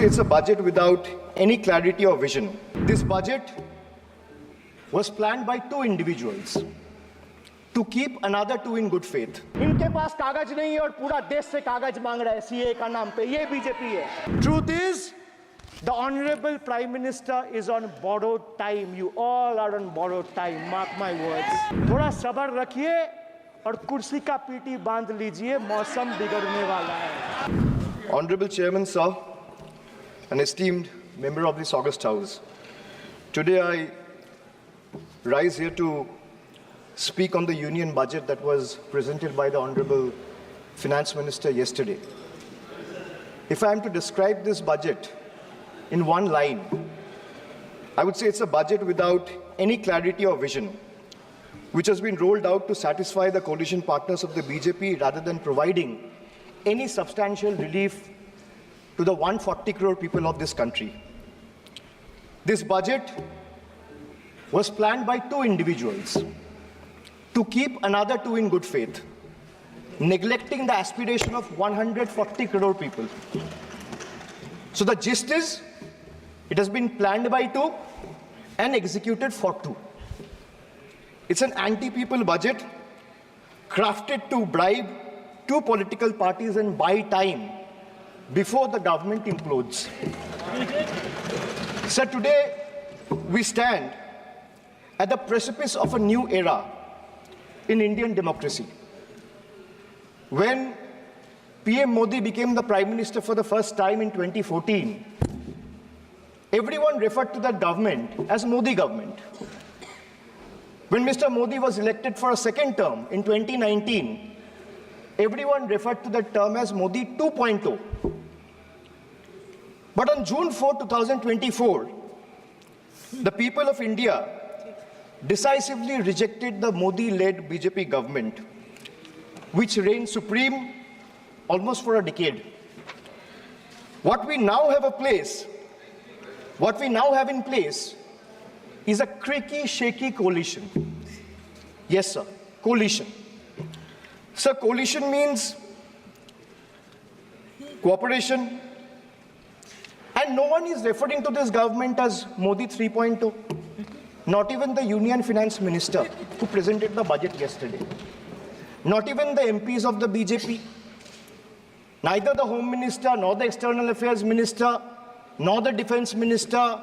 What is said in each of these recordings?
It's a budget without any clarity or vision. This budget was planned by two individuals to keep another two in good faith. इनके पास कागज नहीं है और पूरा देश से कागज मांग रहा है सीए का नाम पे. ये बीजेपी है. Truth is, the honorable Prime Minister is on borrowed time. You all are on borrowed time. Mark my words. थोड़ा सब्र रखिए और कुर्सी का पीटी बांध लीजिए. मौसम बिगड़ने वाला है. Honorable Chairman, sir, an esteemed member of this august house, today I rise here to speak on the union budget that was presented by the Honorable Finance Minister yesterday. If I am to describe this budget in one line, I would say it's a budget without any clarity or vision, which has been rolled out to satisfy the coalition partners of the BJP rather than providing any substantial relief to the 140 crore people of this country. This budget was planned by two individuals to keep another two in good faith, neglecting the aspiration of 140 crore people. So the gist is, it has been planned by two and executed for two. It's an anti-people budget crafted to bribe two political parties and buy time before the government implodes. So today we stand at the precipice of a new era in Indian democracy. When PM Modi became the Prime Minister for the first time in 2014, everyone referred to that government as Modi government. When Mr. Modi was elected for a second term in 2019, everyone referred to that term as Modi 2.0. But on June 4, 2024, the people of India decisively rejected the Modi-led BJP government, which reigned supreme almost for a decade. What we now have in place is a creaky, shaky coalition. Yes, sir, coalition. Sir, coalition means cooperation, and no one is referring to this government as Modi 3.0. Not even the Union Finance Minister who presented the budget yesterday. Not even the MPs of the BJP. Neither the Home Minister, nor the External Affairs Minister, nor the Defense Minister,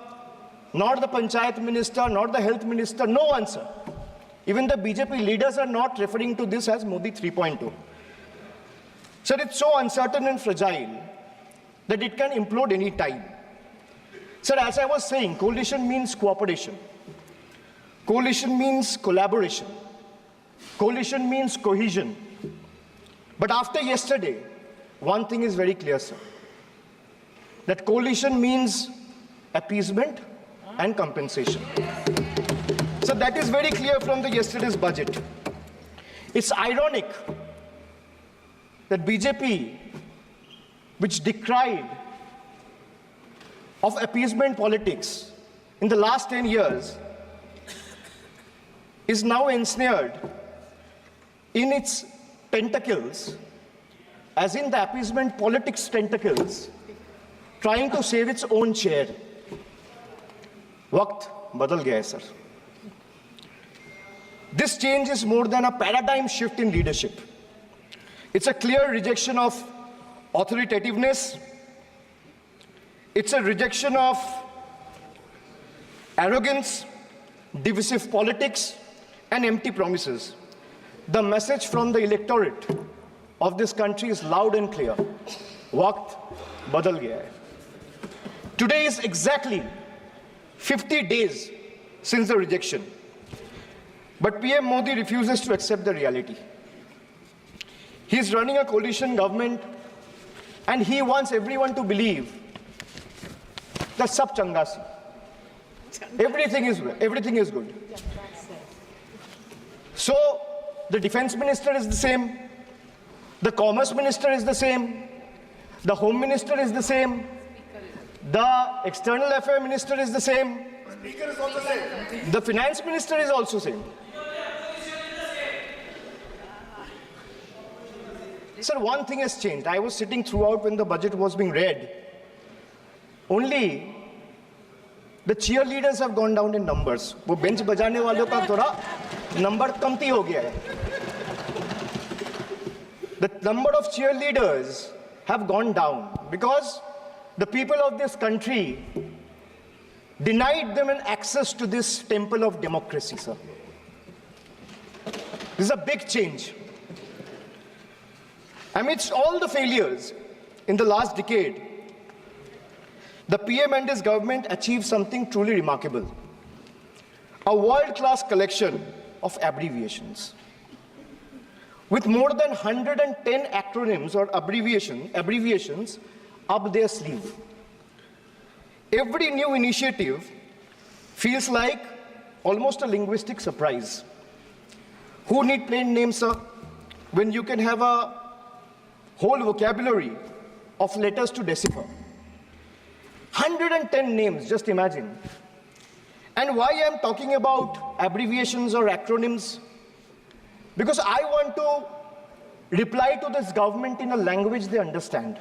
nor the Panchayat Minister, nor the Health Minister, no one, sir. Even the BJP leaders are not referring to this as Modi 3.0. Sir, it's so uncertain and fragile that it can implode any time. Sir, as I was saying, coalition means cooperation. Coalition means collaboration. Coalition means cohesion. But after yesterday, one thing is very clear, sir. That coalition means appeasement and compensation. So that is very clear from the yesterday's budget. It's ironic that BJP, which decried of appeasement politics in the last 10 years, is now ensnared in its tentacles, as in the appeasement politics tentacles, trying to save its own chair. Waqt badal gaya hai, sir. This change is more than a paradigm shift in leadership. It's a clear rejection of authoritativeness. It's a rejection of arrogance, divisive politics, and empty promises. The message from the electorate of this country is loud and clear. Waqt badal gaya hai. Today is exactly 50 days since the rejection. But PM Modi refuses to accept the reality. He is running a coalition government and he wants everyone to believe that sab changa si. Everything is good. So the defense minister is the same, the commerce minister is the same, the home minister is the same, the external affairs minister is the same, Speaker is also same. The finance minister is also same. Sir, one thing has changed. I was sitting throughout when the budget was being read, only the cheerleaders have gone down in numbers. वो bench बजाने वालों का थोड़ा number कमती हो गया है. The number of cheerleaders have gone down because the people of this country denied them an access to this temple of democracy, sir. This is a big change. Amidst all the failures in the last decade, the PM and his government achieved something truly remarkable. A world-class collection of abbreviations. With more than 110 acronyms or abbreviations up their sleeve. Every new initiative feels like almost a linguistic surprise. Who need plain names, sir, when you can have a whole vocabulary of letters to decipher? 110 names, just imagine. And why I'm talking about abbreviations or acronyms? Because I want to reply to this government in a language they understand.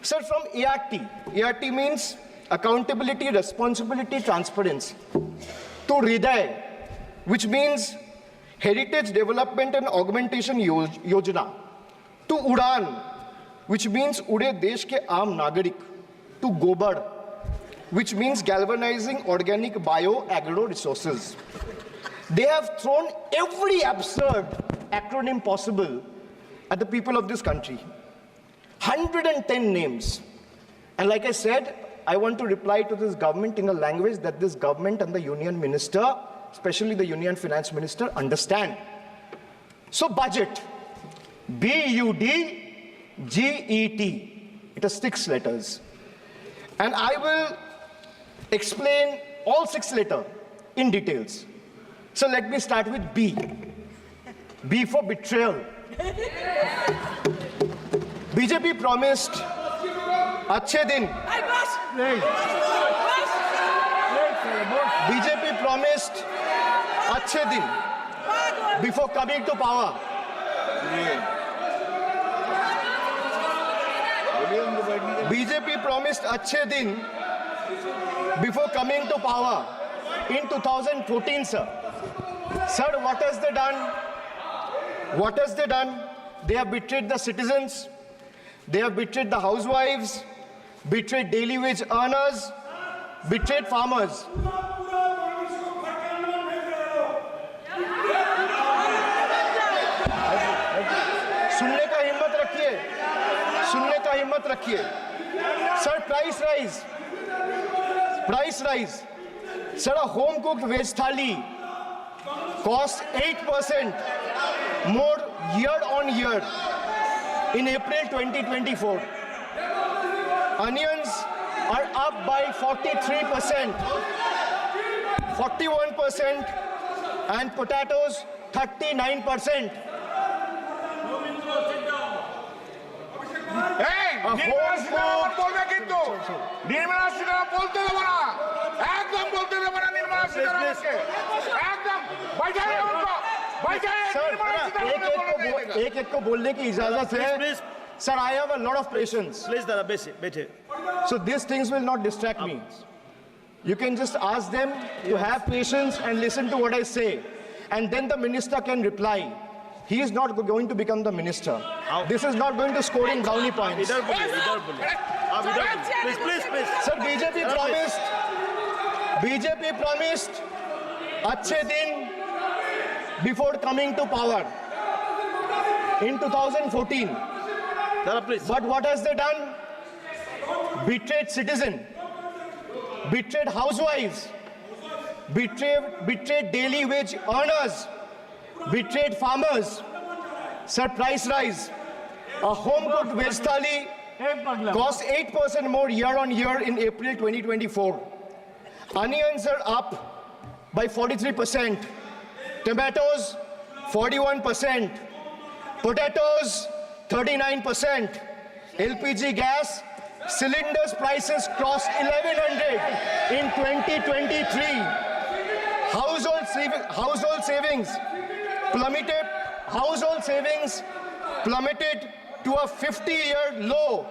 Sir, from ART. ART means accountability, responsibility, transparency. To Hriday, which means Heritage Development and Augmentation Yojana. To Udan, which means Ude Desh ke Aam Nagarik. To Gobar, which means galvanizing organic bio-agro resources. They have thrown every absurd acronym possible at the people of this country. 110 names. And like I said, I want to reply to this government in a language that this government and the union minister, especially the union finance minister, understand. So budget, B-U-D-G-E-T. It has 6 letters. And I will explain all 6 letters in details. So let me start with B. B for betrayal. BJP promised अच्छे दिन. BJP promised अच्छे दिन before coming to power. BJP promised अच्छे दिन before coming to power in 2014, sir. Sir, what has they done? What has they done? They have betrayed the citizens. They have betrayed the housewives, betrayed daily wage earners, betrayed farmers. सुनने का हिम्मत रखिए. Sir, price rise. Sir, a home cooked veg thali costs 8% more year on year in April 2024. Onions are up by 43%, 41%, and potatoes 39%. एक को बोलने की इजाजत है. Sir, I have a lot of patience. Please, Dada, बैठे. So these things will not distract me. You can just ask them to have patience and listen to what I say. And then the minister can reply. He is not going to become the minister. This is not going to score in brownie points. Please. Sir, BJP promised अच्छे दिन before coming to power in 2014. Dada, please. But what has they done? Betrayed citizen, betrayed housewives, betrayed daily wage earners, betrayed farmers. Sir, price rise. A home-cooked veg thali costs 8% more year on year in April 2024. Onions are up by 43%. Tomatoes, 41%. Potatoes, 39%. LPG gas, cylinders prices crossed 1100 in 2023. Household savings plummeted to a 50-year low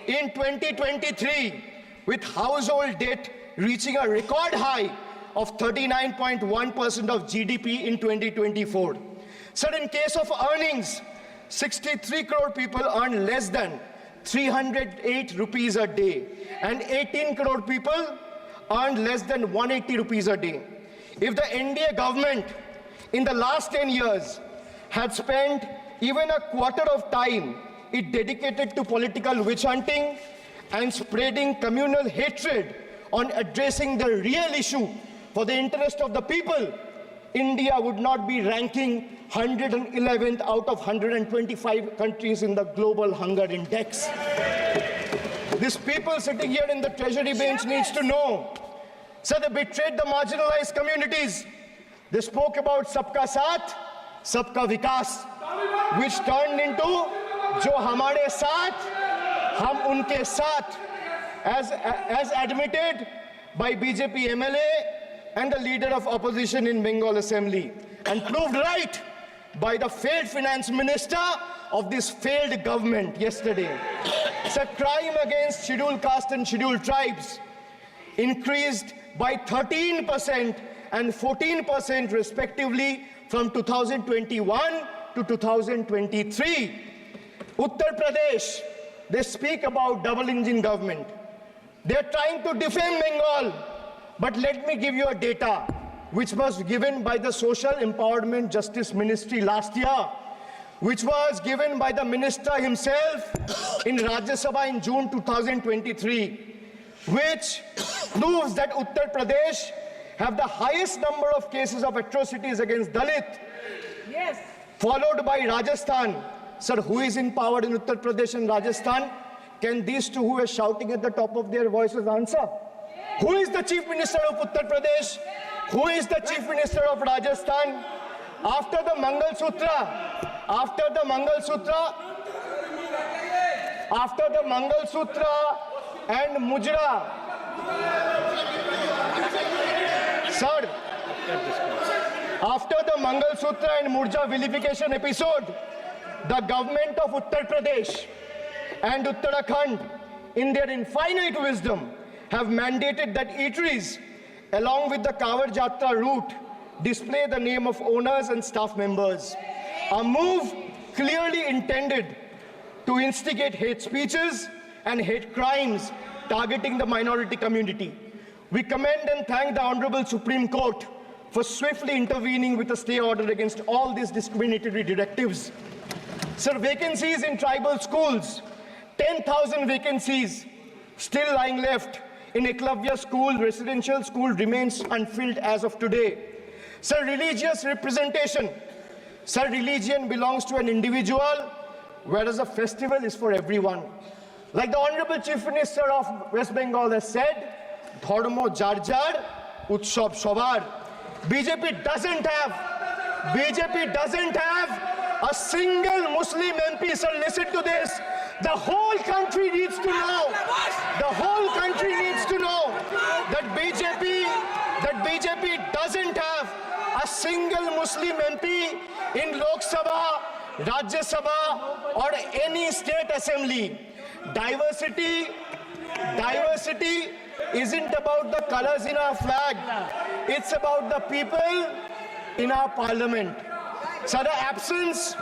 in 2023, with household debt reaching a record high of 39.1% of GDP in 2024. Sir, in case of earnings, 63 crore people earn less than 308 rupees a day, and 18 crore people earn less than 180 rupees a day. If the NDA government in the last 10 years had spent even a quarter of time it dedicated to political witch hunting and spreading communal hatred on addressing the real issue for the interest of the people, India would not be ranking 111th out of 125 countries in the global hunger index. These people sitting here in the treasury bench needs to know. So they betrayed the marginalized communities. They spoke about Sabka Saath, Sabka Vikas, which turned into Jo Hamare Saath, Hum Unke Saath, as admitted by BJP MLA and the leader of opposition in Bengal Assembly, and proved right by the failed finance minister of this failed government yesterday. So crime against scheduled caste and scheduled tribes increased by 13% and 14% respectively from 2021 to 2023. Uttar Pradesh, they speak about double engine government. They're trying to defame Bengal. But let me give you a data which was given by the Social Empowerment Justice Ministry last year, which was given by the minister himself in Rajya Sabha in June 2023, which proves that Uttar Pradesh have the highest number of cases of atrocities against Dalit, Yes. followed by Rajasthan. Sir, who is in power in Uttar Pradesh and Rajasthan? Can these two who are shouting at the top of their voices answer? Who is the Chief Minister of Uttar Pradesh? Who is the Chief Minister of Rajasthan? After the Mangal Sutra and Mujra, sir, after the Mangal Sutra and Murja vilification episode, the government of Uttar Pradesh and Uttarakhand, in their infinite wisdom, have mandated that eateries, along with the Kawar Jatra route, display the name of owners and staff members. A move clearly intended to instigate hate speeches and hate crimes targeting the minority community. We commend and thank the Honorable Supreme Court for swiftly intervening with a stay order against all these discriminatory directives. Sir, vacancies in tribal schools, 10,000 vacancies still lying left in Eklavya school, residential school remains unfilled as of today. Sir, religious representation. Sir, religion belongs to an individual, whereas a festival is for everyone. Like the Honorable Chief Minister of West Bengal has said, Dharmo jar jar, Utsav Shobar. BJP doesn't have a single Muslim MP. Sir, listen to this. The whole country needs to know. The whole country needs to know that BJP doesn't have a single Muslim MP in Lok Sabha, Rajya Sabha, or any state assembly. Diversity isn't about the colors in our flag. It's about the people in our parliament. So the absence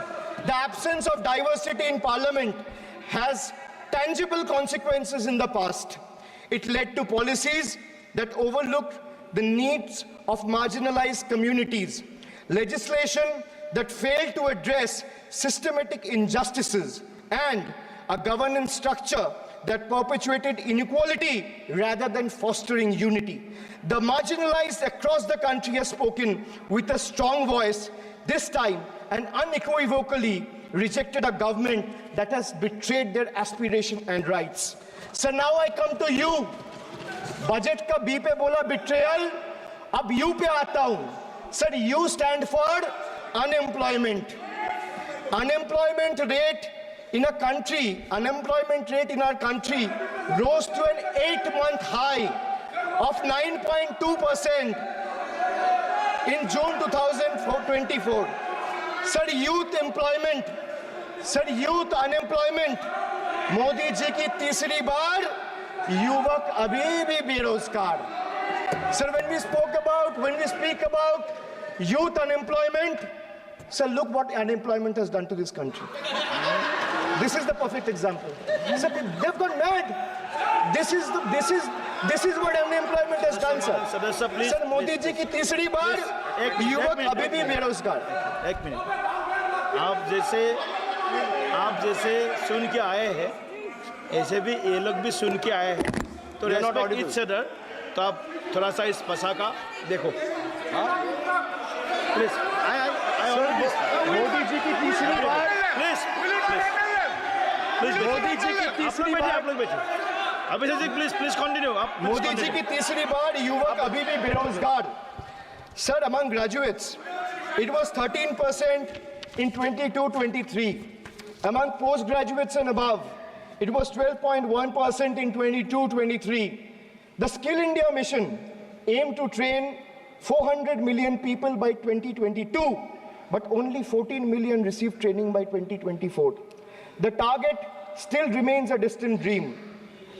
of diversity in parliament has tangible consequences in the past. It led to policies that overlooked the needs of marginalized communities, legislation that failed to address systematic injustices, and a governance structure that perpetuated inequality rather than fostering unity. The marginalized across the country have spoken with a strong voice, this time and unequivocally rejected a government that has betrayed their aspiration and rights. So now I come to you. Budget ka B pe bola betrayal, ab U pe aata hu. Sir, U stand for unemployment. Unemployment rate in our country rose to an 8-month high of 9.2% in June 2024. Sir, youth unemployment Modi ji की तीसरी बार युवक अभी भी बेरोजगार. Sir, when we speak about youth unemployment, sir, look what unemployment has done to this country. This is the perfect example. Sir, they've gone mad. This is what unemployment has done, sir. सदस्य please sir, Modi ji की तीसरी बार युवक अभी भी बेरोजगार. एक minute. आप जैसे सुन के आए हैं, ऐसे भी ये लोग भी सुन के आए हैं, तो They are not respect audible. Each other. तो आप थोड़ा सा इस भाषा का देखो. प्लीज मोदी जी की तीसरी बार प्लीज मोदी जी की तीसरी बार आप लोग बैठे. Abhishek ji please continue. आप मोदी जी की तीसरी बार युवक अभी भी बेरोजगार. Sir, among graduates, it was 13% in 22-23. Among postgraduates and above, it was 12.1% in 22-23. The Skill India mission aimed to train 400 million people by 2022, but only 14 million received training by 2024. The target still remains a distant dream.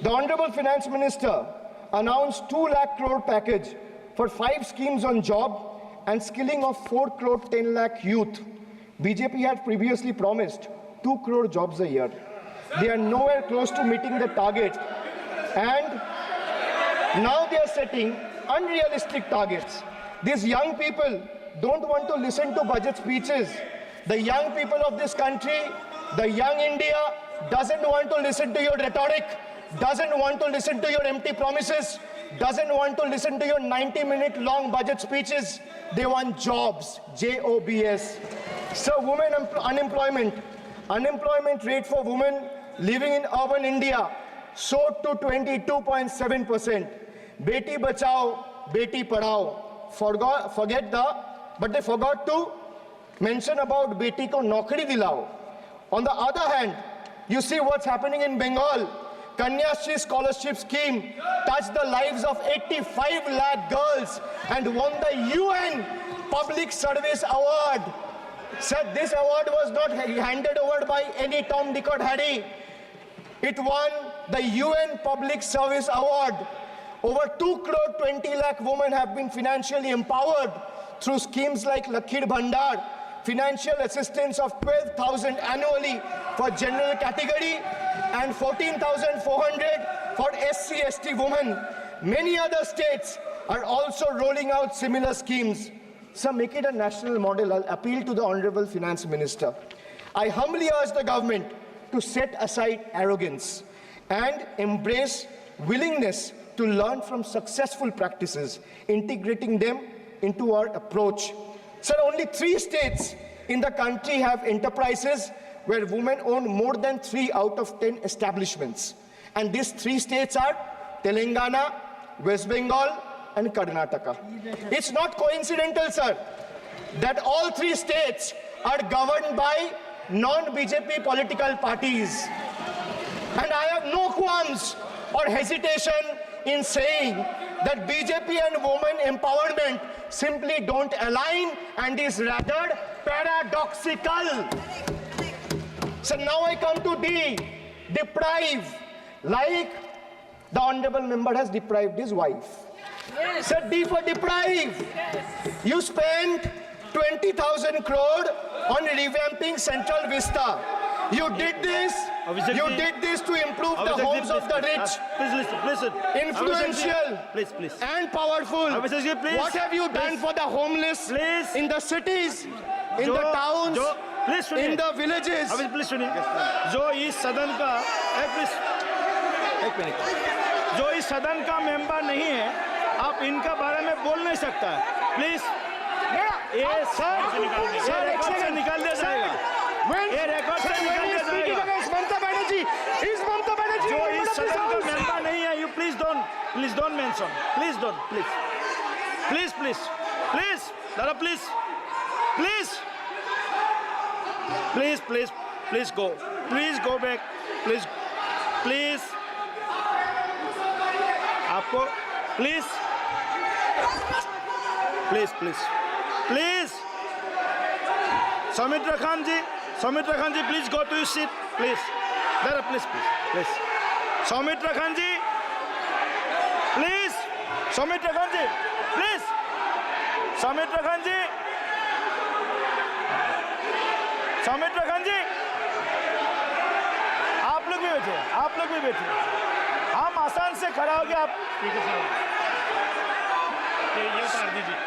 The Honorable Finance Minister announced 2 lakh crore package for 5 schemes on job and skilling of 4 crore 10 lakh youth. BJP had previously promised 2 crore jobs a year. They are nowhere close to meeting the target, and now they are setting unrealistic targets. These young people don't want to listen to budget speeches. The young people of this country, the young India, doesn't want to listen to your rhetoric, doesn't want to listen to your empty promises, doesn't want to listen to your 90-minute long budget speeches. They want jobs, J-O-B-S. So unemployment rate for women living in urban India soared to 22.7%. Beti Bachao, Beti Padhao. But they forgot to mention about Beti ko Naukri Dilao. On the other hand, you see what's happening in Bengal. Kanyashri scholarship scheme touched the lives of 85 lakh girls and won the UN Public Service Award. Sir, this award was not handed over by any Tom, Dick or Harry. It won the UN Public Service Award. Over 2 crore 20 lakh women have been financially empowered through schemes like Lakhir Bhandar, financial assistance of 12,000 annually for general category and 14,400 for SC/ST women. Many other states are also rolling out similar schemes. So make it a national model. I'll appeal to the Honorable Finance Minister. I humbly urge the government to set aside arrogance and embrace willingness to learn from successful practices, integrating them into our approach. Sir, only 3 states in the country have enterprises where women own more than 3 out of 10 establishments. And these 3 states are Telangana, West Bengal, and Karnataka. It's not coincidental, sir, that all 3 states are governed by non-BJP political parties. And I have no qualms or hesitation in saying that BJP and women empowerment simply don't align and is rather paradoxical. So now I come to D, deprive, like the honorable member has deprived his wife. Yes. So D for deprive. Yes. You spent 20,000 crore on revamping Central Vista. You did this to improve the homes of the rich, Please. influential, Please. and powerful. Please. What have you done for the homeless Please. in the cities, in the towns, please सुनिए. in the villages? अभी please सुनिए. जो इस सदन का एक minute, जो इस सदन का मेंबर नहीं है, आप इनका बारे में बोल नहीं सकता है. प्लीज ये रिकॉर्ड से निकाल दिया जाएगा. ये रिकॉर्ड से निकाल दिया जाएगा. जो इस सदन का मेंबर नहीं है, you please don't mention. Please दादा प्लीज गो बैक. प्लीज आपको please Soumitra Khan ji, please go to your seat, please. जरा please please Soumitra Khan ji please, Soumitra Khan ji please, Soumitra Khan ji, Soumitra Khan ji आप लोग भी बैठे, आप लोग भी बैठे, हम आसान से खड़ा हो गया आप ठीक है सर, ये उतार दीजिए,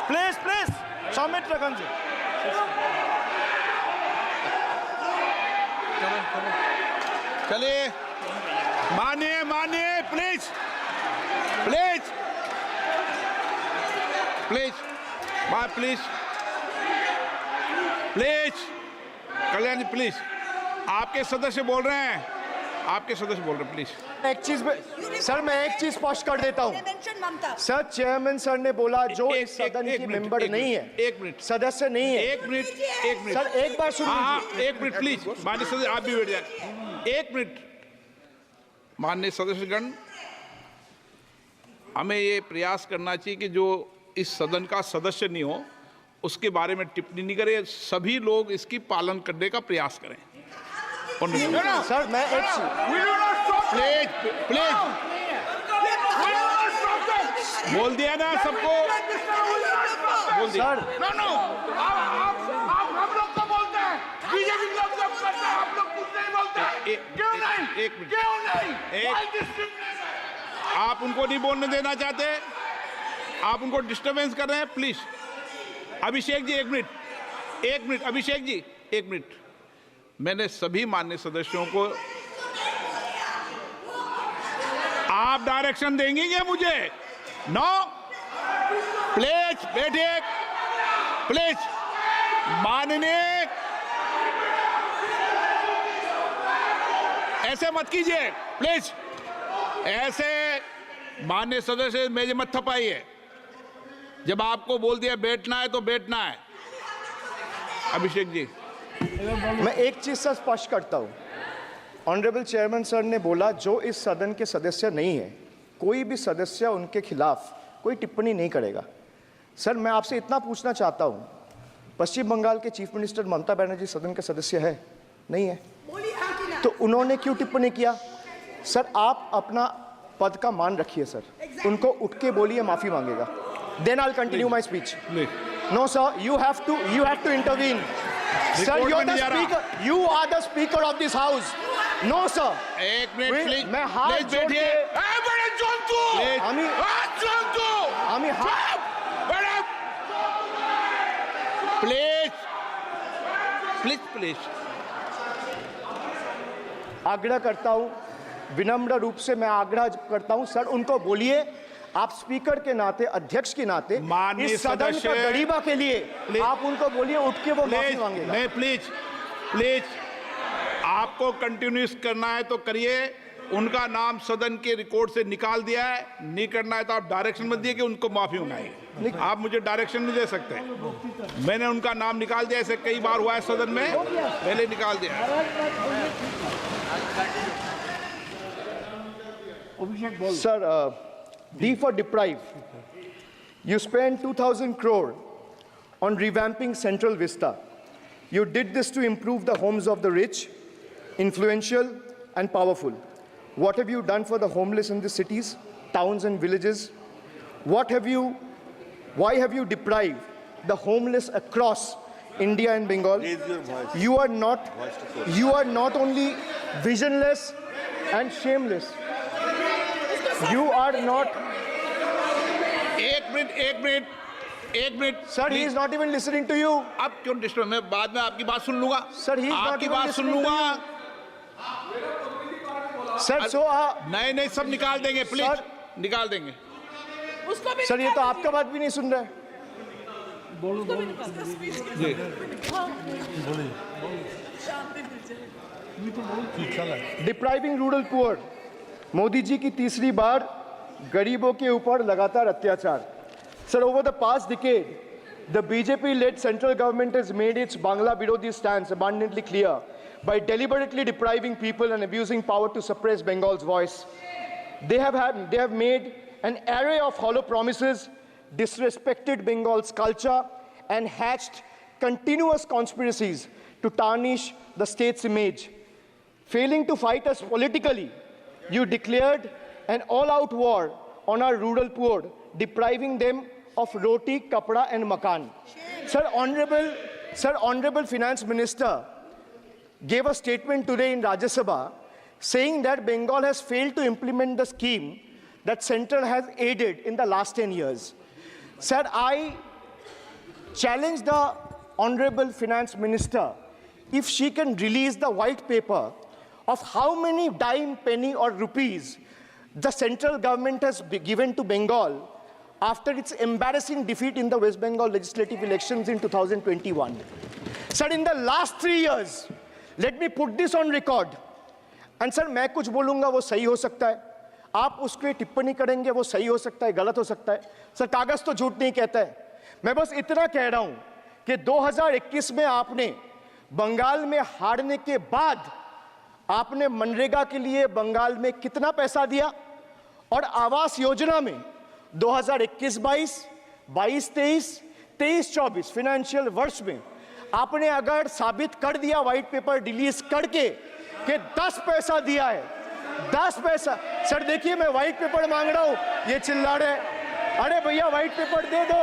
प्लीज प्लीज सौमित्र खान जी चलिए मानिए मानिए please please please bye please please Kalyan ji please आपके सदस्य बोल रहे हैं, आपके सदस्य बोल रहे हैं प्लीज। एक चीज सर, मैं एक चीज स्पष्ट कर देता हूँ सर। चेयरमैन सर ने बोला जो इस सदन की मेंबर नहीं है, एक मिनट सदस्य नहीं है। एक मिनट सर एक बार सुन हाँ लीजिए। एक मिनट प्लीज माननीय सदस्य आप भी बैठ जाए एक मिनट। माननीय सदस्यगण, हमें ये प्रयास करना चाहिए कि जो इस सदन का सदस्य नहीं हो उसके बारे में टिप्पणी नहीं करें, सभी लोग इसकी पालन करने का प्रयास करें। सर मैं एक प्लीज प्लीज बोल दिया ना सबको, बोल दिया। सर नो नो आप हम लोग तो बोलते हैं, बीजेपी लोग जब करते हैं आप लोग कुछ नहीं बोलते, क्यों नहीं? एक मिनट, क्यों नहीं? एक- Why discrimination? आप उनको नहीं बोलने देना चाहते, आप उनको डिस्टर्बेंस कर रहे हैं प्लीज। अभिषेक जी एक मिनट, एक मिनट अभिषेक जी एक मिनट। मैंने सभी माननीय सदस्यों को, आप डायरेक्शन देंगे क्या मुझे? नो प्लीज बैठिए प्लीज। माननीय ऐसे मत कीजिए प्लीज, ऐसे माननीय सदस्य मेजे मत थपाइए। जब आपको बोल दिया बैठना है तो बैठना है। अभिषेक जी मैं एक चीज सर स्पष्ट करता हूँ। ऑनरेबल चेयरमैन सर ने बोला जो इस सदन के सदस्य नहीं है, कोई भी सदस्य उनके खिलाफ कोई टिप्पणी नहीं करेगा। सर मैं आपसे इतना पूछना चाहता हूँ, पश्चिम बंगाल के चीफ मिनिस्टर ममता बनर्जी सदन के सदस्य है? नहीं है, तो उन्होंने क्यों टिप्पणी किया? सर आप अपना पद का मान रखिए सर, उनको उठ के बोलिए माफी मांगेगा। Then I will continue my speech. No sir, you have to intervene. Sir, you are the speaker. You are the speaker of this house. No sir. एक मिनट प्लीज, मैं हाथ प्लीज जोड़ बैठिए। के बड़े जंतु, আমি जंतु, हाथ बड़े प्लीज प्लीज प्लीज आग्रह करता हूँ, विनम्र रूप से मैं आग्रह करता हूँ सर, उनको बोलिए आप स्पीकर के नाते, अध्यक्ष के नाते माननीय इस सदन का सदस्य, गरिमा के लिए आप उनको बोलिए उठ के वो माफी प्लीज मांगेगा। नहीं प्लीज प्लीज, आपको कंटिन्यूस करना है तो करिए। उनका नाम सदन के रिकॉर्ड से निकाल दिया है, नहीं करना है तो आप डायरेक्शन मत दिए कि उनको माफी मंगाइए। आप मुझे डायरेक्शन नहीं दे सकते। मैंने उनका नाम निकाल दिया, ऐसे कई बार हुआ है सदन में, पहले निकाल दिया है। Sir, D for deprive. You spent 2,000 crore on revamping Central Vista. You did this to improve the homes of the rich, influential, and powerful. What have you done for the homeless in the cities, towns, and villages? Why have you deprived the homeless across India and Bengal? You are not only visionless and shameless. You are not. एक minute Sir, he is not even listening to you. अब क्यों disturb? मैं बाद में आपकी बात सुन लूंगा। Sir, he is not आपकी even बात सुन listening to लूंगा। Sir, so नहीं सब निकाल देंगे प्लीज, Sir, निकाल देंगे। सर ये तो आपका बात भी नहीं सुन रहा है। Depriving rural poor, Modi ji की तीसरी बार गरीबों के ऊपर लगातार अत्याचार। Sir, over the past decade, the BJP-led central government has made its Bangla Birodhi stance abundantly clear by deliberately depriving people and abusing power to suppress Bengal's voice. They have made an array of hollow promises, disrespected Bengal's culture, and hatched continuous conspiracies to tarnish the state's image. Failing to fight us politically, you declared an all-out war on our rural poor, depriving them of roti, kapda and makan. Sir, Honorable Finance Minister gave a statement today in Rajya Sabha saying that Bengal has failed to implement the scheme that Central has aided in the last 10 years. Sir, I challenge the Honorable Finance Minister if she can release the white paper of how many dime, penny or rupees the central government has given to Bengal after its embarrassing defeat in the West Bengal legislative elections in 2021. Sir, in the last 3 years, let me put this on record. And sir, मैं कुछ बोलूँगा वो सही हो सकता है, आप उसके टिप्पणी करेंगे वो सही हो सकता है, गलत हो सकता है. सर, कागज तो झूठ नहीं कहता है. मैं बस इतना कह रहा हूँ कि 2021 में आपने बंगाल में हारने के बाद आपने मनरेगा के लिए बंगाल में कितना पैसा दिया और आवास योजना में 2021-22, 22-23, 23-24 फाइनेंशियल वर्ष में आपने अगर साबित कर दिया व्हाइट पेपर रिलीज करके कि 10 पैसा दिया है, 10 पैसा. सर देखिए, मैं व्हाइट पेपर मांग रहा हूं, ये चिल्ला रहे. अरे भैया व्हाइट पेपर दे दो,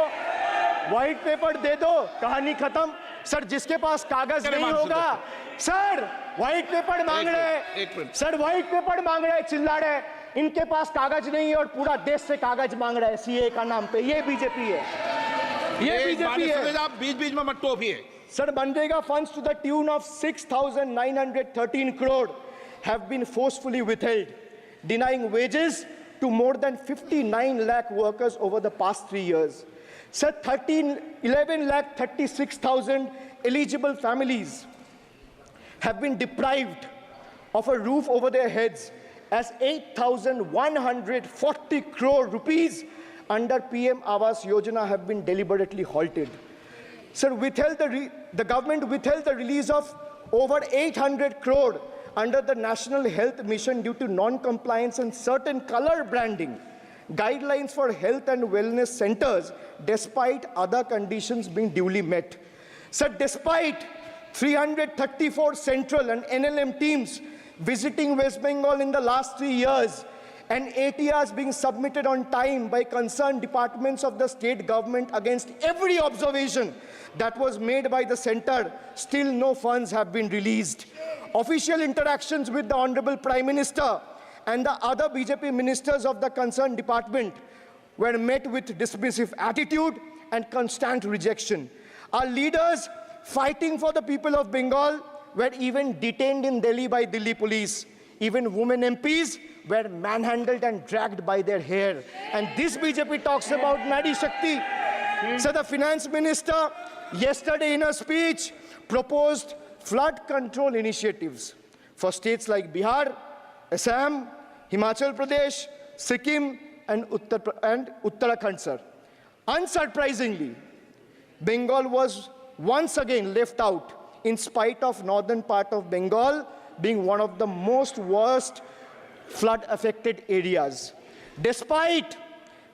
व्हाइट पेपर दे दो, कहानी खत्म. सर जिसके पास कागज नहीं होगा, सर व्हाइट पेपर मांग रहे, सर व्हाइट पेपर मांग रहे, चिल्ला रहे. इनके पास कागज नहीं है और पूरा देश से कागज मांग रहा है सीए का नाम पे. ये बीजेपी है, ये बीजेपी है. आप बीच-बीच में मत टोकिए. Sir, Manrega funds to the tune of 6,913 crore have been forcefully withheld, denying wages to more than 59 lakh workers over the past 3 years. Sir, 11 lakh 36,000 eligible families have been deprived of a roof over their heads as 8,140 crore rupees under PM Awas Yojana have been deliberately halted. Sir, the government withheld the release of over 800 crore under the National Health Mission due to non-compliance and certain color branding guidelines for health and wellness centers despite other conditions being duly met. Sir, despite 334 central and NLM teams visiting West Bengal in the last 3 years and ATRs being submitted on time by concerned departments of the state government against every observation that was made by the center, still no funds have been released. Official interactions with the Honorable Prime Minister and the other BJP ministers of the concerned department were met with dismissive attitude and constant rejection. Our leaders fighting for the people of Bengal were even detained in Delhi by Delhi police. Even women MPs were manhandled and dragged by their hair. And this BJP talks about Nari Shakti. So the finance minister yesterday in a speech proposed flood control initiatives for states like Bihar, Assam, Himachal Pradesh, Sikkim and Uttarakhand, sir. Unsurprisingly, Bengal was once again left out in spite of northern part of Bengal being one of the most worst flood-affected areas. Despite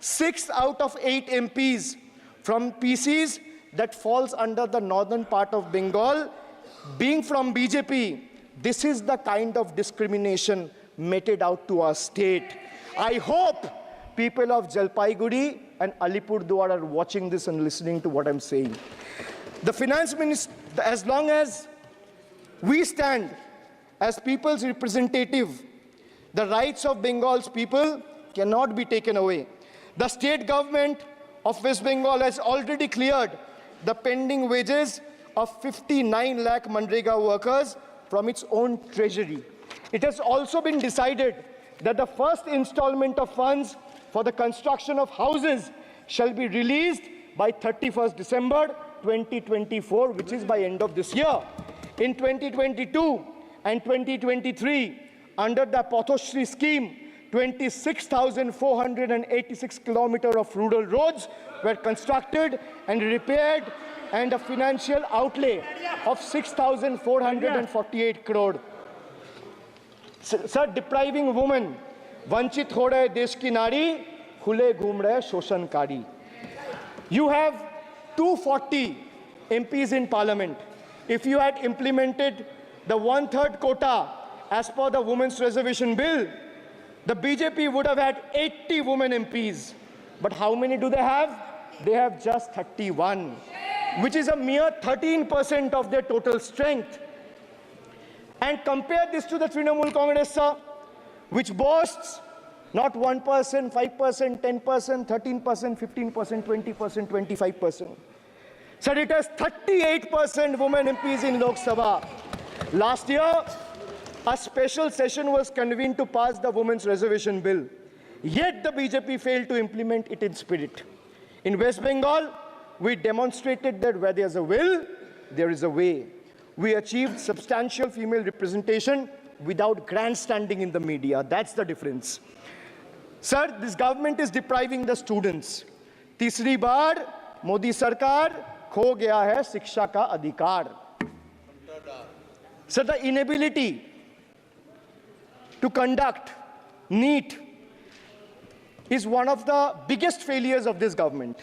6 out of 8 MPs from PCs that falls under the northern part of Bengal being from BJP, this is the kind of discrimination meted out to our state. I hope people of Jalpaiguri and Alipurduar are watching this and listening to what I'm saying. The finance minister, as long as we stand as people's representative, the rights of Bengal's people cannot be taken away. The state government of West Bengal has already cleared the pending wages of 59 lakh Manrega workers from its own treasury. It has also been decided that the first installment of funds for the construction of houses shall be released by 31st December 2024, which is by end of this year. In 2022 and 2023, under the Pathoshri scheme, 26,486 kilometers of rural roads were constructed and repaired, and a financial outlay of 6,448 crore. Sir, depriving women, vanchit ho rahe desh ki nari, khule ghum rahe shoshankari. You have 240 MPs in parliament. if you had implemented the 1/3 quota as per the Women's Reservation Bill, the BJP would have had 80 women MPs. But how many do they have? They have just 31, which is a mere 13% of their total strength. And compare this to the Trinamool Congress, sir, which boasts not 1%, 5%, 10%, 13%, 15%, 20%, 25%. Sir, it has 38% women MPs in Lok Sabha. Last year, a special session was convened to pass the Women's Reservation Bill. Yet the BJP failed to implement it in spirit. In West Bengal, we demonstrated that where there's a will, there is a way. We achieved substantial female representation without grandstanding in the media. That's the difference. Sir, this government is depriving the students. तीसरी बार मोदी सरकार खो गया है शिक्षा का अधिकार. Sir, the inability to conduct NEET is one of the biggest failures of this government,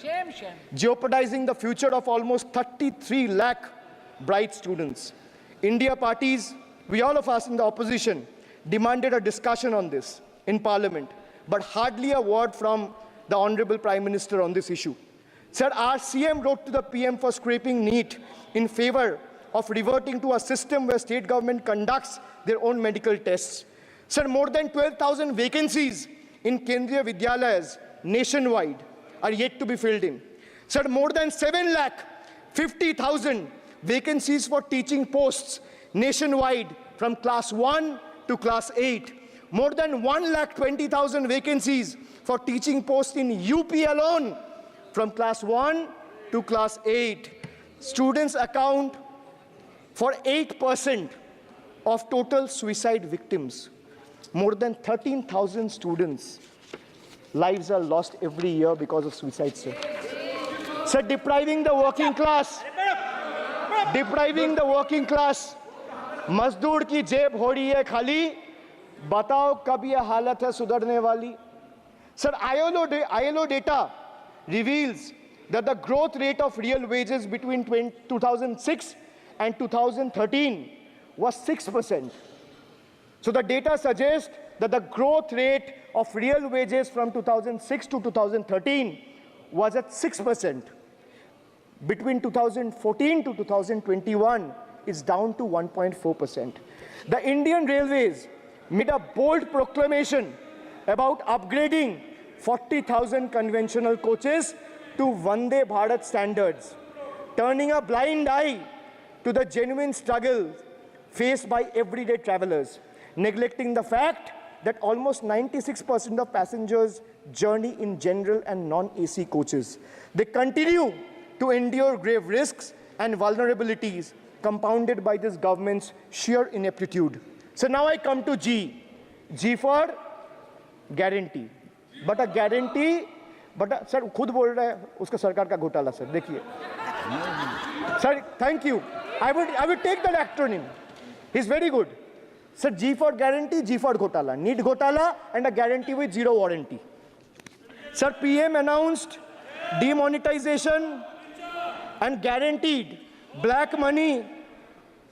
jeopardizing the future of almost 33 lakh bright students. India parties, we all of us in the opposition, demanded a discussion on this in Parliament, but hardly a word from the Honorable Prime Minister on this issue. Sir, our CM wrote to the PM for scrapping NEET in favor of reverting to a system where state government conducts their own medical tests. Sir, more than 12,000 vacancies in Kendriya Vidyalayas nationwide are yet to be filled in. Sir, more than 7,50,000 vacancies for teaching posts nationwide from class 1 to class 8. More than 1,20,000 vacancies for teaching posts in UP alone from class 1 to class 8. Students account for 8% of total suicide victims. More than 13,000 students' lives are lost every year because of suicide, sir. Sir, depriving the working class, मजदूर की जेब हो रही है खाली, बताओ कब ये हालत है सुधरने वाली? Sir, ILO data reveals that the growth rate of real wages between 2006 and 2013 was 6%. So the data suggests that the growth rate of real wages from 2006 to 2013 was at 6%. Between 2014 to 2021, it's down to 1.4%. The Indian Railways made a bold proclamation about upgrading 40,000 conventional coaches to Vande Bharat standards, turning a blind eye to the genuine struggle faced by everyday travelers, neglecting the fact that almost 96% of passengers journey in general and non-AC coaches. They continue to endure grave risks and vulnerabilities compounded by this government's sheer ineptitude. So now I come to G. G for guarantee. But a guarantee, sir, खुद बोल रहा है उसका सरकार का घोटाला, sir. देखिए. Sir, thank you. I would take that acronym. He's very good. Sir, G for guarantee, G for घोटाला. NEET घोटाला and a guarantee with zero warranty. Sir, PM announced demonetization and guaranteed black money.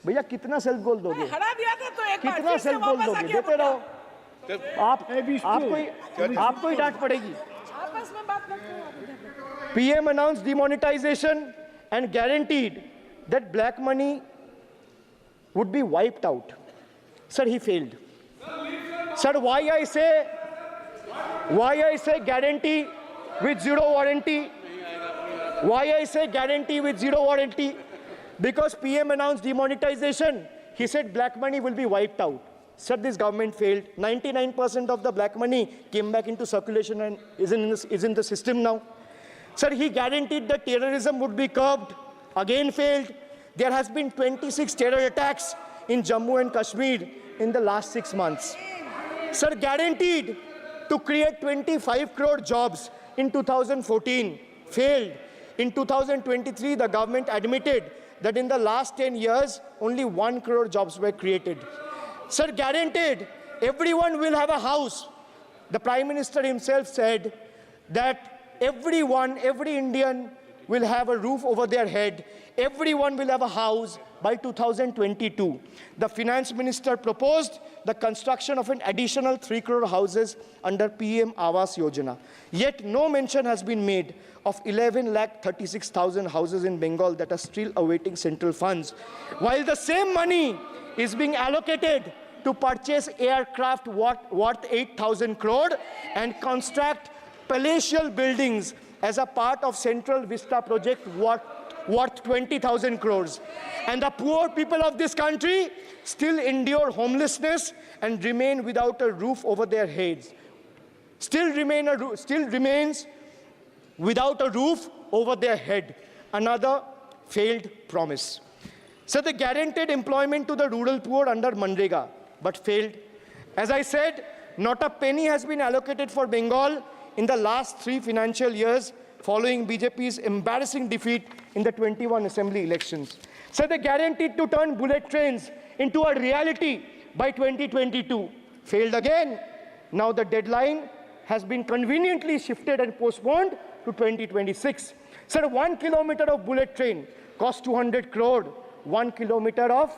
भैया कितना self goal दोगे? हरा दिया था तो एक बार कितना फिर से सेल्फ गोल वापस दोगे? आके देते रहो. आपको ही डांट पड़ेगी. आपस में बात करते हैं. PM announced demonetization and guaranteed that black money would be wiped out. Sir, he failed. Sir, why I say guarantee with zero warranty? Why I say guarantee with zero warranty? Because PM announced demonetization. He said black money will be wiped out. Sir, this government failed. 99% of the black money came back into circulation and is in the system now. Sir, he guaranteed that terrorism would be curbed. Again failed. There has been 26 terror attacks in Jammu and Kashmir in the last 6 months. Sir, guaranteed to create 25 crore jobs in 2014. Failed. In 2023, the government admitted that in the last 10 years, only 1 crore jobs were created. Sir, guaranteed everyone will have a house. The Prime Minister himself said that every Indian will have a roof over their head. Everyone will have a house by 2022. The finance minister proposed the construction of an additional 3 crore houses under PM Awas Yojana. Yet no mention has been made of 11,36,000 houses in Bengal that are still awaiting central funds, while the same money is being allocated to purchase aircraft worth 8,000 crore and construct palatial buildings as a part of Central Vista project worth 20,000 crores. And the poor people of this country still endure homelessness and remain without a roof over their heads. Still remains without a roof over their head. Another failed promise. So they guaranteed employment to the rural poor under Manrega, but failed. As I said, not a penny has been allocated for Bengal in the last 3 financial years following BJP's embarrassing defeat in the 21 assembly elections. So they guaranteed to turn bullet trains into a reality by 2022. Failed again. Now the deadline has been conveniently shifted and postponed to 2026. So 1 kilometer of bullet train costs 200 crore. 1 kilometer of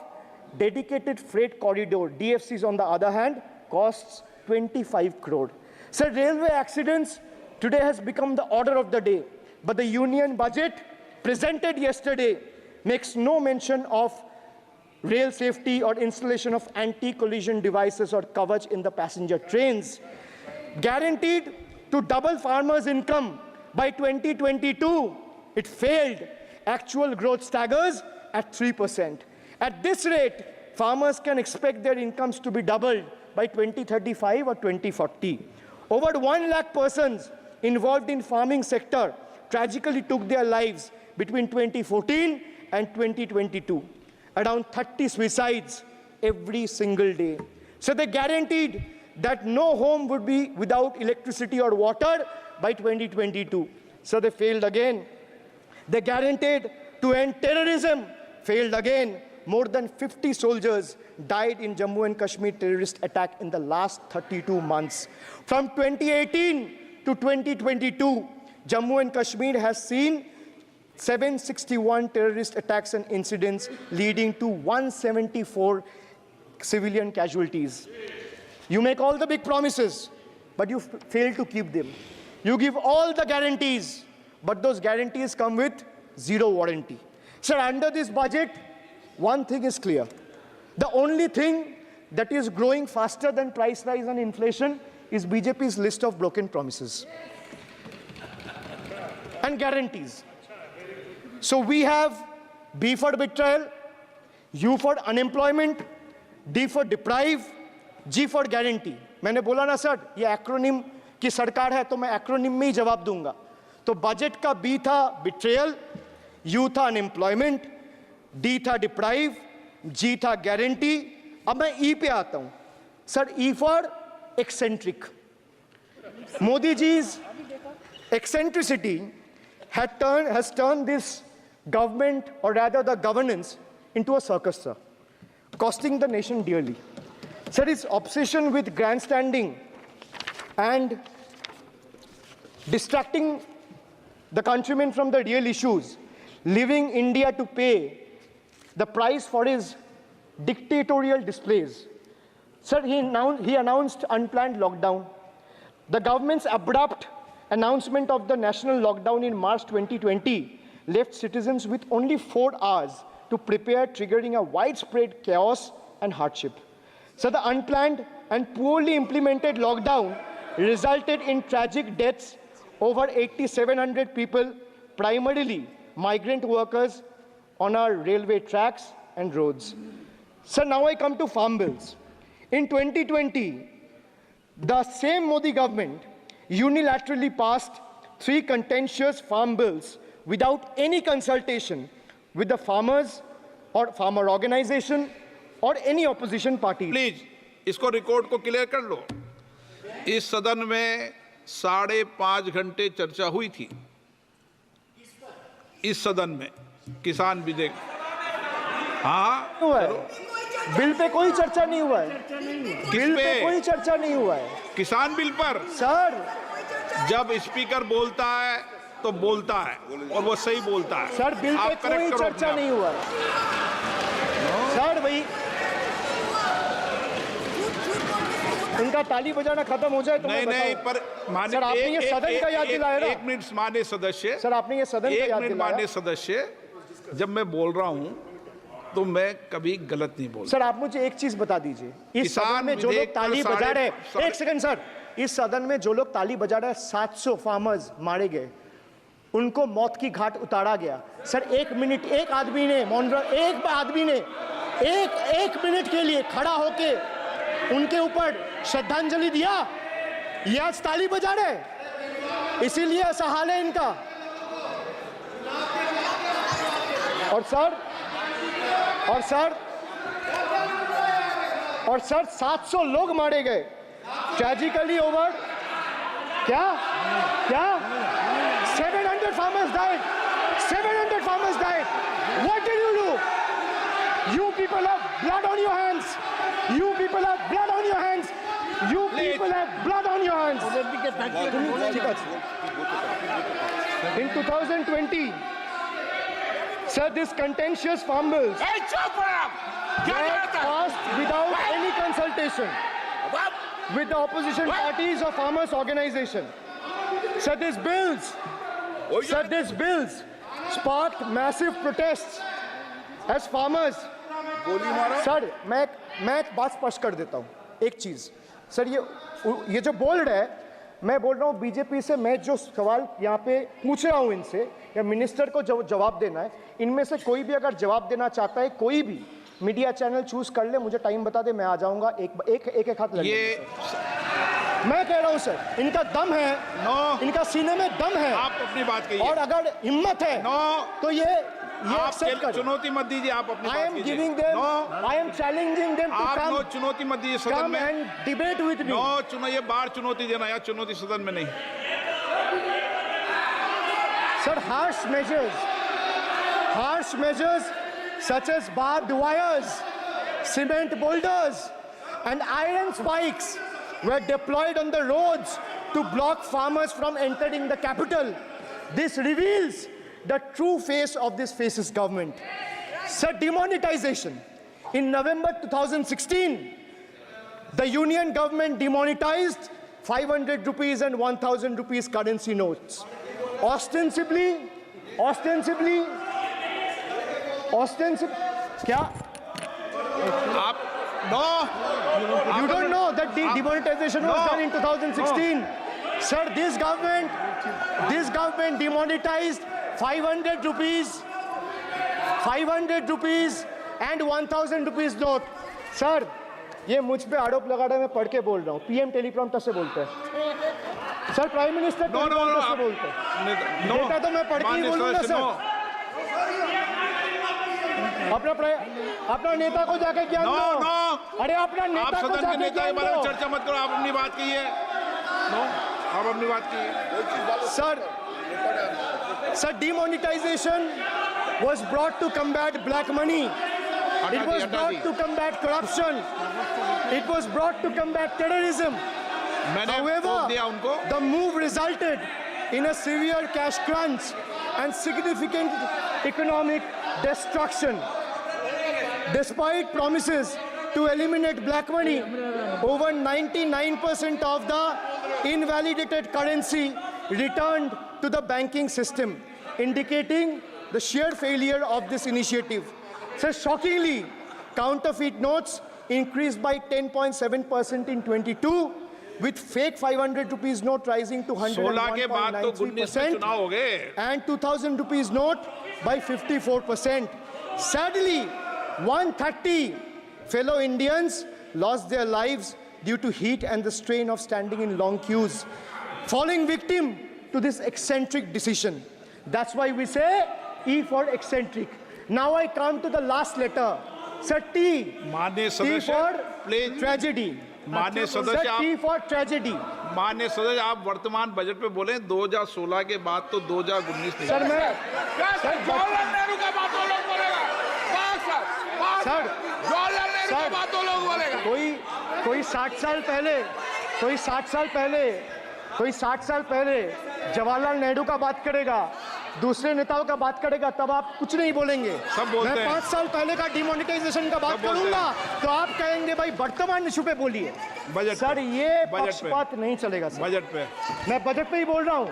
dedicated freight corridor, DFCs on the other hand, costs 25 crore. So railway accidents today has become the order of the day. But the union budget presented yesterday makes no mention of rail safety or installation of anti-collision devices or Kavach in the passenger trains. Guaranteed to double farmers' income by 2022, it failed. Actual growth staggers at 3%. At this rate, farmers can expect their incomes to be doubled by 2035 or 2040. Over 1 lakh persons involved in farming sector tragically took their lives between 2014 and 2022. Around 30 suicides every single day. So they guaranteed that no home would be without electricity or water by 2022. So they failed again. They guaranteed to end terrorism. Failed again. More than 50 soldiers died in Jammu and Kashmir terrorist attack in the last 32 months. From 2018 to 2022, Jammu and Kashmir has seen 761 terrorist attacks and incidents leading to 174 civilian casualties. You make all the big promises, but you fail to keep them. You give all the guarantees, but those guarantees come with zero warranty. Sir, under this budget, one thing is clear. The only thing that is growing faster than price rise and inflation is BJP's list of broken promises and guarantees. So we have B for betrayal, U for unemployment, D for deprive, G for guarantee. मैंने बोला ना sir, ये acronym की सरकार है तो मैं acronym में ही जवाब दूंगा. तो बजट का B था betrayal, U था unemployment, D था deprive, G था guarantee. अब मैं E पे आता हूं. Sir, E for eccentric. Modi ji's eccentricity has turned this government, or rather the governance, into a circus, sir, costing the nation dearly. Sir, his obsession with grandstanding and distracting the countrymen from the real issues, leaving India to pay the price for his dictatorial displays. Sir, he announced unplanned lockdown. The government's abrupt announcement of the national lockdown in March 2020 left citizens with only 4 hours to prepare, triggering a widespread chaos and hardship. So the unplanned and poorly implemented lockdown resulted in tragic deaths. Over 8,700 people, primarily migrant workers, on our railway tracks and roads. So now I come to farm bills. In 2020, the same Modi government unilaterally passed 3 contentious farm bills without any consultation with the farmers or farmer organization or any opposition party. Please इसको record को clear कर लो. इस सदन में 5.5 घंटे चर्चा हुई थी. इस सदन में किसान विधेयक. हाँ, हुआ है. बिल पे कोई चर्चा नहीं हुआ है. बिल पे कोई चर्चा नहीं हुआ है. किसान बिल पर सर, जब स्पीकर बोलता है तो बोलता है और वो सही बोलता है. सर, बिल पे आप कोई करेक्ट करो चर्चा अपने आप. नहीं हुआ है. सर वही इनका ताली बजाना खत्म हो जाए तो नहीं मैं नहीं, बताऊं। पर माननीय सर आपने ये सदन का याद दिलाया ना। एक मिनट माननीय सदस्य, सर आपने ये सदन का एक याद मिनट दिलाया। माननीय सदस्य, जब मैं बोल रहा हूं तो मैं कभी गलत नहीं बोलता। सर आप मुझे एक चीज बता दीजिए, इस किसान सदन में जो लोग विधेयक पर ताली बजा रहे साढ़े- एक सेकंड सर, इस सदन में जो लोग ताली बजा रहे 700 फार्मर्स मारे गए, उनको मौत की घाट उतारा गया। सर एक मिनट, एक आदमी ने एक आदमी ने एक मिनट के लिए खड़ा होके उनके ऊपर श्रद्धांजलि दिया। ये आज ताली बजा रहे, इसीलिए ऐसा हाल है इनका। और सर 700 लोग मारे गए, ट्रेजिकली ओवर। क्या 700 farmers died. 700 farmers died. What did you do? You people have blood on your hands. You people have blood on your hands. You people have blood on your hands. In 2020, sir, this contentious farm bills ए, चुप रहो। क्या were करता है? passed without any consultation बाप, with the opposition parties or farmers organization. Sir, these bills sparked massive protests as farmers. Sir मैं एक बात स्पष्ट कर देता हूँ, एक चीज सर, ये जो बोल रहा है, मैं बोल रहा हूँ बीजेपी से, मैं जो सवाल यहाँ पे पूछ रहा हूँ इनसे, या मिनिस्टर को जो जवाब देना है, इनमें से कोई भी अगर जवाब देना चाहता है, कोई भी मीडिया चैनल चूज कर ले, मुझे टाइम बता दे, मैं आ जाऊंगा। एक हाथ लगे। ये मैं कह रहा हूं सर, इनका दम है, इनका सीने में दम है, आप अपनी बात कहिए। और अगर हिम्मत है तो ये आप एक्सेप्ट करें। चुनौती मत दीजिए, आप अपनी I बात am कीजिए। giving them, I am challenging them to आप नो come, चुनौती मत दीजिए सदन come में। and debate with me. No चुनो, ये बाहर चुनौती देना, या चुनौती सदन में नहीं। Sir, harsh measures such as barbed wires, cement boulders, and iron spikes were deployed on the roads to block farmers from entering the capital. This reveals the true face of this fascist government. Sir, demonetization. In November 2016, the union government demonetized 500 rupees and 1000 rupees currency notes. Ostensibly, क्या? आप no, You don't know that the demonetization was done in 2016. Sir, this government demonetized 500 rupees and 1000 rupees note. Sir, ये मुझ पे आरोप लगा रहा है, मैं पढ़ के बोल रहा हूँ। पीएम टेलीप्रॉम्प्टर से बोलते हैं। सर, प्राइम मिनिस्टर टेलीप्रॉम्प्टर से बोलते हैं। डेटा तो मैं पढ़ के ही बोलूंगा सर। अपना नेता को जाके ज्ञान दो। अरे अपना आप नेता को सदन के जाके नेता के ज्ञान बारे में दो। चर्चा मत करो, आप अपनी बात कीजिए। आप अपनी बात कीजिए। Sir, demonetization was brought to combat black money. It was brought to combat corruption. It was brought to combat terrorism. मैंने However, रोक दिया उनको। the move resulted in a severe cash crunch and significant economic destruction. Despite promises to eliminate black money, over 99% of the invalidated currency returned to the banking system, indicating the sheer failure of this initiative. So shockingly, counterfeit notes increased by 10.7% in 22, with fake 500 rupees note rising to 16 के बाद तो 19 में 101.93% चुनाव हो गए। and 2000 rupees note by 54%. Sadly, 130 fellow Indians lost their lives due to heat and the strain of standing in long queues, falling victim to this eccentric decision. That's why we say E for eccentric. Now I come to the last letter. Sir, T. माननीय T सदस्य, for please. tragedy. माननीय Sir, सदस्य, T for tragedy. माननीय सदस्य, आप वर्तमान budget पे बोले, 2016 के बाद तो 2019 नहीं। Sir, मैं क्या सर, जवाहरलाल नेहरू का बात वो लोग बोलेगा? बस सर, जवाहरलाल नेहरू का सर, बात वो लोग बोलेगा। कोई 60 साल पहले जवाहरलाल नेहरू का बात करेगा, दूसरे नेताओं का बात करेगा तब आप कुछ नहीं बोलेंगे। सब बोलते मैं हैं। 5 साल पहले का डिमोनेटाइजेशन का बात सब बोलते करूंगा तो आप कहेंगे भाई वर्तमान इशू पे बोलिए। बजट सर पे। ये बजट पे। पक्षपात नहीं चलेगा सर। बजट पे मैं बजट पे ही बोल रहा हूँ।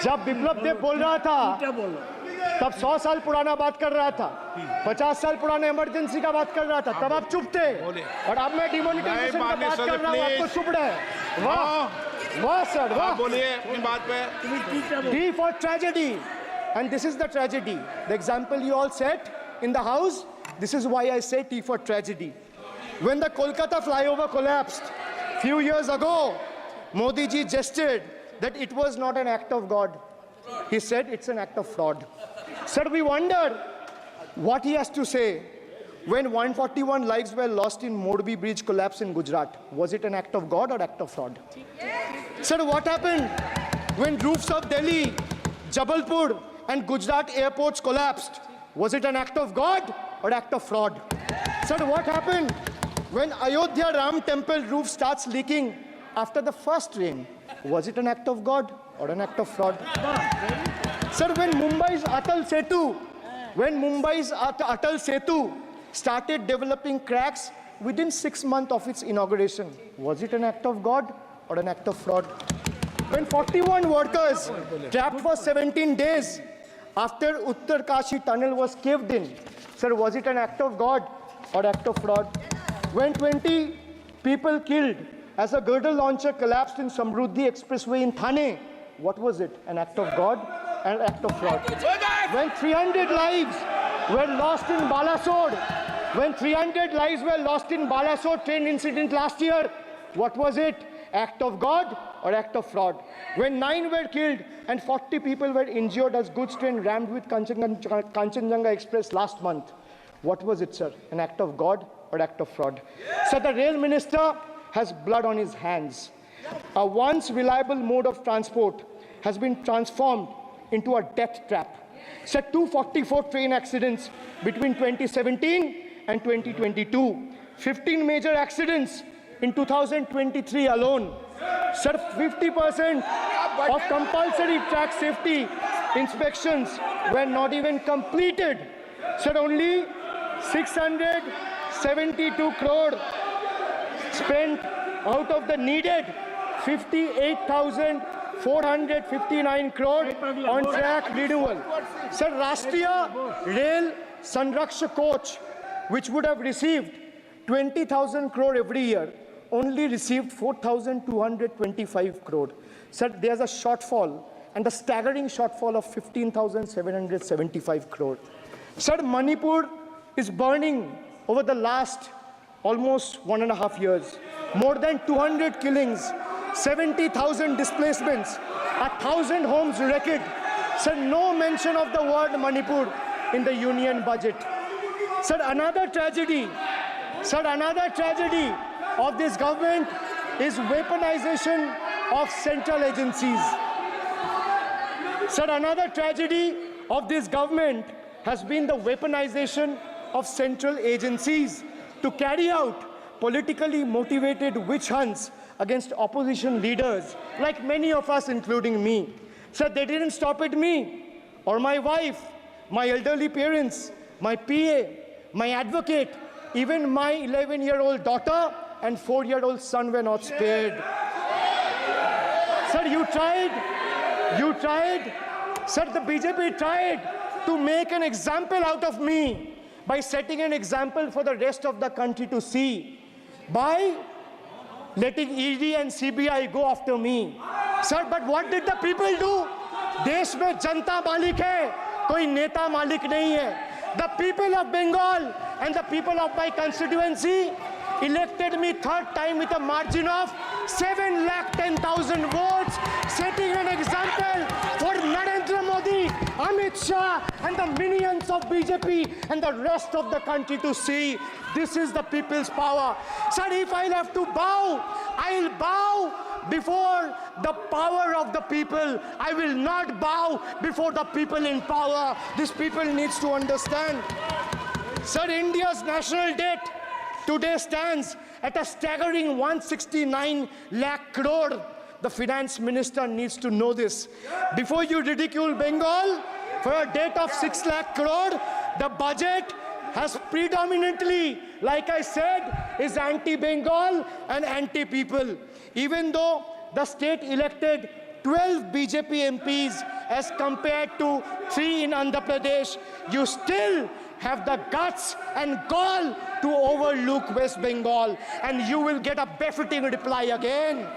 जब विप्लव देव बोल रहा था तब 100 साल पुराना बात कर रहा था, 50 साल पुराने इमरजेंसी का बात कर रहा था, तब आप चुप थे। और अब मैं डिमोनेटाइजेशन का बात कर रहा हूँ, आपको चुप रहे। वाह वाह सर वाह। बोलिए अपनी बात पे। T for tragedy. And this is the tragedy. The example you all set in the house, this is why I say T for tragedy. When the Kolkata flyover collapsed few years ago, Modi ji gestured that it was not an act of God. He said it's an act of fraud. Sir, we wonder what he has to say when 141 lives were lost in Morbi Bridge collapse in Gujarat. Was it an act of God or act of fraud? Sir, what happened when roofs of Delhi, Jabalpur and Gujarat airports collapsed? Was it an act of God or act of fraud? Sir, what happened when Ayodhya Ram temple roof starts leaking after the first rain? Was it an act of God or an act of fraud? Sir, when Mumbai's Atal Setu started developing cracks within 6 months of its inauguration, was it an act of God or an act of fraud? When 41 workers trapped for 17 days after Uttarkashi tunnel was caved in, sir, was it an act of God or act of fraud? When 20 people killed as a girdle launcher collapsed in Samruddhi Expressway in Thane, what was it? An act of God and an act of fraud? When 300 lives were lost in Balasore train incident last year, what was it? Act of God or act of fraud? When 9 were killed and 40 people were injured as goods train rammed with Kanchenjunga Express last month, what was it, sir? An act of God or act of fraud? So the rail minister has blood on his hands. A once reliable mode of transport has been transformed into a death trap. So 244 train accidents between 2017 and 2022. 15 major accidents in 2023 alone. Sir, 50% of compulsory track safety inspections were not even completed. Sir, only 672 crore spent out of the needed 58,459 crore on track renewal. Sir, Rashtriya Rail Sanrakshak Coach, which would have received 20,000 crore every year, only received 4,225 crore. Sir, there's a shortfall, and a staggering shortfall of 15,775 crore. Sir, Manipur is burning over the last almost 1.5 years. More than 200 killings, 70,000 displacements, 1,000 homes wrecked. Sir, no mention of the word Manipur in the union budget. Sir, another tragedy of this government is weaponization of central agencies. Sir, another tragedy of this government has been the weaponization of central agencies to carry out politically motivated witch hunts against opposition leaders, like many of us, including me. Sir, they didn't stop at me or my wife, my elderly parents, my PA, my advocate, even my 11-year-old daughter and 4-year-old son were not spared. Sir, you tried. Sir, the BJP tried to make an example out of me by setting an example for the rest of the country to see, by letting ED and CBI go after me. Sir, but what did the people do? देश में जनता मालिक है, कोई नेता मालिक नहीं है. The people of Bengal and the people of my constituency elected me third time with a margin of 710,000 votes, setting an example for Narendra Modi, Amit Shah and the minions of BJP and the rest of the country to see. This is the people's power. Sir, if I'll have to bow, I'll bow before the power of the people. I will not bow before the people in power. This people needs to understand. Sir, India's national debt today stands at a staggering 169 lakh crore. the finance minister needs to know this. Before you ridicule Bengal for a debt of 6 lakh crore, the budget has predominantly, like I said, is anti-Bengal and anti-people. Even though the state elected 12 BJP MPs as compared to 3 in Andhra Pradesh, you still have the guts and gall to overlook West Bengal, and you will get a befitting reply again.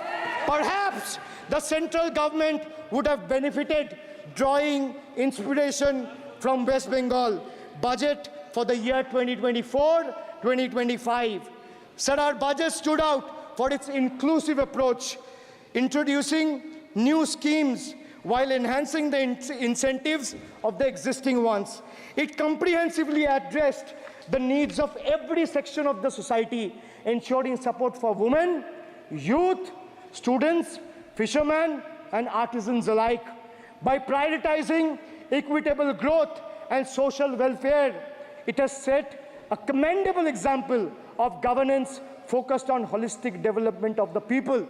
Perhaps the central government would have benefited drawing inspiration from West Bengal budget for the year 2024-2025. Sir, our budget stood out for its inclusive approach, introducing new schemes while enhancing the incentives of the existing ones. It comprehensively addressed the needs of every section of the society, ensuring support for women, youth, students, fishermen, and artisans alike. By prioritizing equitable growth and social welfare, it has set a commendable example of governance focused on holistic development of the people.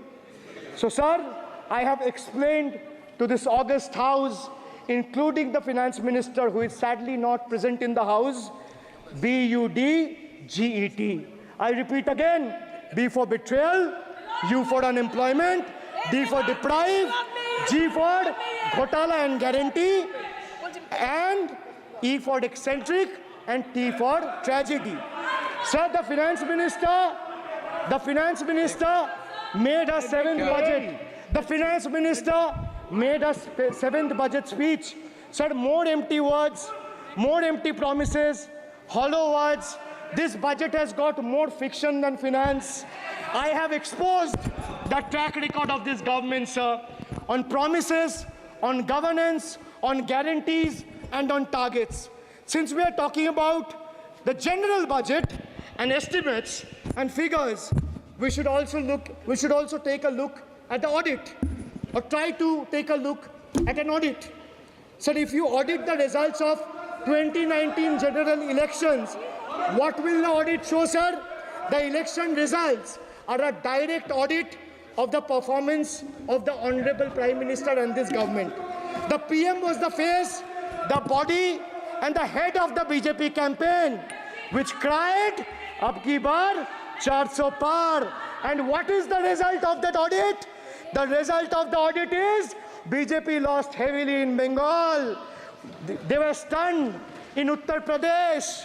So, sir, I have explained to this august House, including the finance minister, who is sadly not present in the House, BUDGET. I repeat again, B for betrayal, U for unemployment, D for deprive, G for ghotala and guarantee, and E for eccentric, and T for tragedy. Sir, the finance minister made a 7th budget. The finance minister made a 7th budget speech. Said more empty words, more empty promises, hollow words. This budget has got more fiction than finance. I have exposed the track record of this government, sir, on promises, on governance, on guarantees, and on targets. Since we are talking about the general budget and estimates and figures, we should also take a look at the audit, or try to take a look at an audit. So if you audit the results of 2019 general elections, what will the audit show, sir? The election results are a direct audit of the performance of the Honorable Prime Minister and this government. The PM was the face, the body, and the head of the BJP campaign, which cried, "Ab ki baar 400 par." And what is the result of that audit? The result of the audit is BJP lost heavily in Bengal. They were stunned in Uttar Pradesh,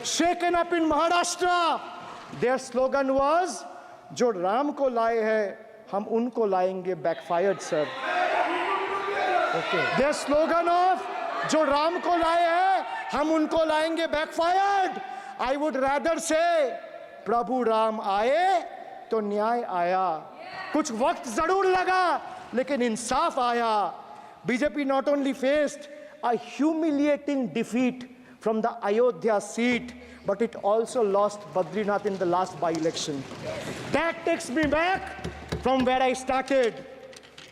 shaken up in Maharashtra. Their slogan was, "Jo Ram ko laaye hai, hum unko laayenge," backfired, sir. Okay. Their slogan of, "Jo Ram ko laaye hai, hum unko laayenge," backfired. I would rather say, "Prabhu Ram aaye, to न्याय आया." कुछ वक्त जरूर लगा, लेकिन इंसाफ आया. BJP not only faced a humiliating defeat from the Ayodhya seat, but it also lost Badrinath in the last by-election. That takes me back from where I started.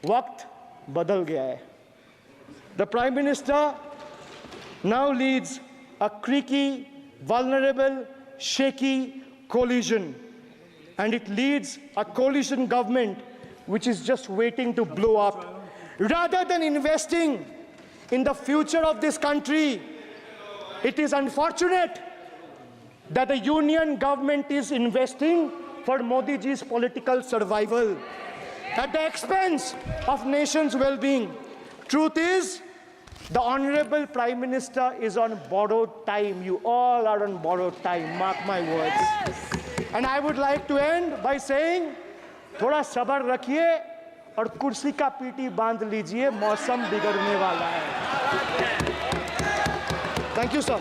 Waqt badal gaya hai. The Prime Minister now leads a creaky, vulnerable, shaky coalition. And it leads a coalition government which is just waiting to blow up. Rather than investing in the future of this country, it is unfortunate that the union government is investing for Modi ji's political survival at the expense of nation's well-being. Truth is, the Honorable Prime Minister is on borrowed time. You all are on borrowed time, mark my words. And I would like to end by saying, थोड़ा सब्र रखिए और कुर्सी का PT बांध लीजिए, मौसम बिगड़ने वाला है. Thank you, sir.